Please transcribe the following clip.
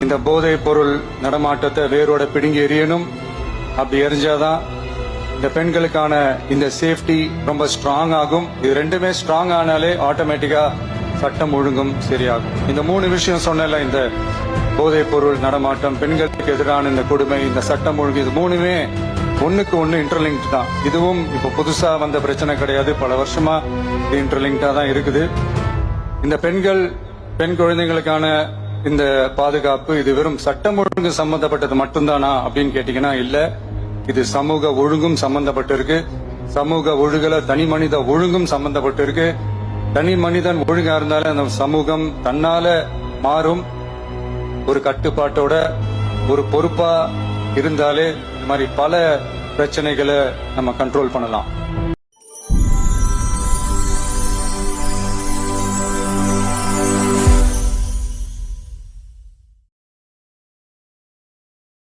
இந்த போதைப் பொருள் நடமாட்டத்தை வேரோட பிடுங்கி எறியணும். அப்படி எரிஞ்சாதான் இந்த பெண்களுக்கான இந்த சேஃப்டி ரொம்ப ஸ்ட்ராங் ஆகும். இது ரெண்டுமே ஸ்ட்ராங் ஆனாலே ஆட்டோமேட்டிக்கா சட்டம் ஒழுங்கும் சரியாகும். இந்த 3 விஷயம் சொன்னல, இந்த போதைப் பொருள் நடமாட்டம், பெண்களுக்கு எதிரான இந்த கொடுமை, இந்த சட்டம் ஒழுங்கு, இது 3மே ஒண்ணுக்கு ஒண்ணு இன்டர்லிங்க் தான். இதுவும் இப்ப புதுசா வந்த பிரச்சனை கிடையாது, பல வருஷமா இது இன்டர்லிங்கா தான் இருக்குது. இந்த பெண் குழந்தைகளுக்கான இந்த பாதுகாப்பு இது வெறும் சட்டம் ஒழுங்கு சம்பந்தப்பட்டது மட்டும்தானா அப்படின்னு கேட்டீங்கன்னா இல்ல. இது சமூக ஒழுங்கும் சம்பந்தப்பட்டிருக்கு. சமூக ஒழுகல தனி மனித ஒழுங்கும் சம்பந்தப்பட்டிருக்கு. தனி மனிதன் ஒழுங்கா இருந்தாலே அந்த சமூகம் தன்னால மாறும். ஒரு கட்டுப்பாட்டோட ஒரு பொறுப்பா இருந்தாலே இந்த மாதிரி பல பிரச்சனைகளை நம்ம கண்ட்ரோல் பண்ணலாம்.